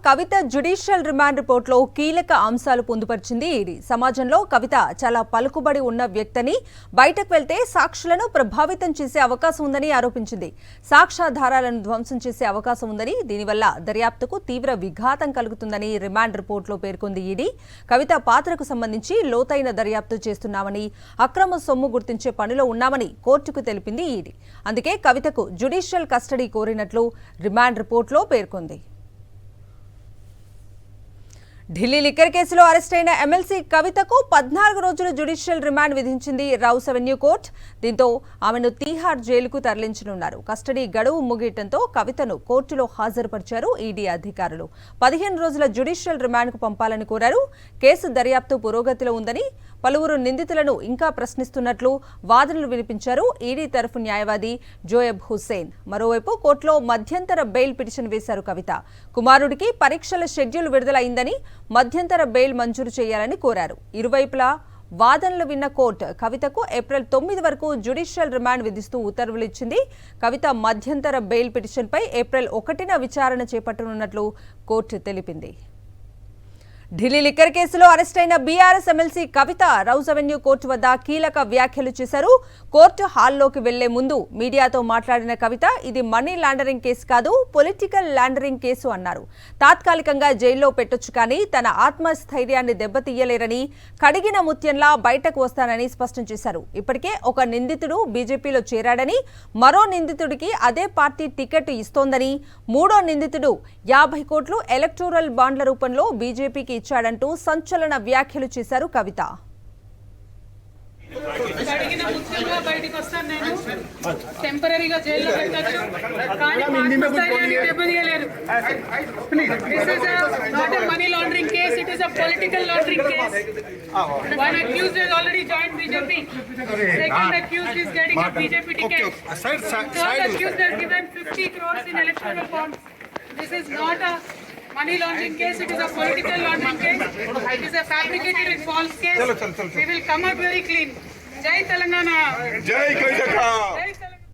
కవిత judicial remand రిపోర్ట్లో కీలక అంశాలు పొందుపరిచింది ఈడీ. సమాజంలో కవిత చాలా పలుకుబడి ఉన్న వ్యక్తిని, బయటకు వెళ్తే సాక్షులను ప్రభావితం చేసే అవకాశం ఉందని ఆరోపించింది. సాక్ష్యాధారాలను ధ్వంసం చేసే అవకాశం ఉందని, దీనివల్ల దర్యాప్తుకు తీవ్ర విఘాతం కలుగుతుందని రిమాండ్ రిపోర్ట్లో పేర్కొంది ఈడీ. కవిత పాత్రకు సంబంధించి లోతైన దర్యాప్తు చేస్తున్నామని, అక్రమ సొమ్ము గుర్తించే పనిలో ఉన్నామని కోర్టుకు తెలిపింది ఈడీ. అందుకే కవితకు జ్యుడిషియల్ కస్టడీ కోరినట్లు రిమాండ్ రిపోర్ట్లో పేర్కొంది. ఢిల్లీ లిక్కర్ కేసులో అరెస్ట్ అయిన ఎమ్మెల్సీ కవితకు 14 రోజుల జ్యుడిషియల్ రిమాండ్ విధించింది రౌస్ అవెన్యూ కోర్టు. దీంతో ఆమెను తీహార్ జైలుకు తరలించనున్నారు. కస్టడీ గడువు ముగియటంతో కవితను కోర్టులో హాజరుపరిచారు ఈడీ అధికారులు. 15 రోజుల జ్యుడిషియల్ రిమాండ్కు పంపాలని కోరారు. కేసు దర్యాప్తు పురోగతిలో ఉందని, పలువురు నిందితులను ఇంకా ప్రశ్నిస్తున్నట్లు వాదనలు వినిపించారు ఈడీ తరఫు న్యాయవాది జోయబ్ హుస్సేన్. మరోవైపు కోర్టులో మధ్యంతర బెయిల్ పిటిషన్ వేశారు కవిత. కుమారుడికి పరీక్షల షెడ్యూల్ విడుదలైందని, మధ్యంతర బెయిల్ మంజూరు చేయాలని కోరారు. ఇరువైపులా వాదనలు విన్న కోర్టు కవితకు ఏప్రిల్ 9 వరకు జ్యుడిషియల్ రిమాండ్ విధిస్తూ ఉత్తర్వులు ఇచ్చింది. కవిత మధ్యంతర బెయిల్ పిటిషన్పై ఏప్రిల్ 1న విచారణ చేపట్టనున్నట్లు కోర్టు తెలిపింది. ఢిల్లీ లిక్కర్ కేసులో అరెస్ట్ అయిన బీఆర్ఎస్ ఎమ్మెల్సీ కవిత రౌస్ అవెన్యూ కోర్టు వద్ద కీలక వ్యాఖ్యలు చేశారు. కోర్టు హాల్లోకి వెళ్లే ముందు మీడియాతో మాట్లాడిన కవిత, ఇది మనీ లాండరింగ్ కేసు కాదు, పొలిటికల్ లాండరింగ్ కేసు అన్నారు. తాత్కాలికంగా జైల్లో పెట్టొచ్చు కానీ తన ఆత్మస్థైర్యాన్ని దెబ్బతీయలేరని, కడిగిన ముత్యంలా బయటకు వస్తానని స్పష్టం చేశారు. ఇప్పటికే ఒక నిందితుడు బీజేపీలో చేరాడని, మరో నిందితుడికి అదే పార్టీ టికెట్ ఇస్తోందని, మూడో నిందితుడు 50 కోట్లు ఎలక్టోరల్ బాండ్ల రూపంలో బీజేపీకి ఇచ్చాడంటూ సంచలన వ్యాఖ్యలు చేశారు కవిత. టెంపరీగా జైల్లో పెట్టచ్చు కానీ దెబ్బతీయలేరు. This is not a money laundering case, it is a political laundering case. One accused has already joined BJP. Second accused is getting a BJP ticket. Third accused has given 50 crores in electoral bonds. This is not a money laundering case, it is a political laundering case. It is a fabricated and false case. We will come out very clean. Jai Telangana. Jai Karnataka.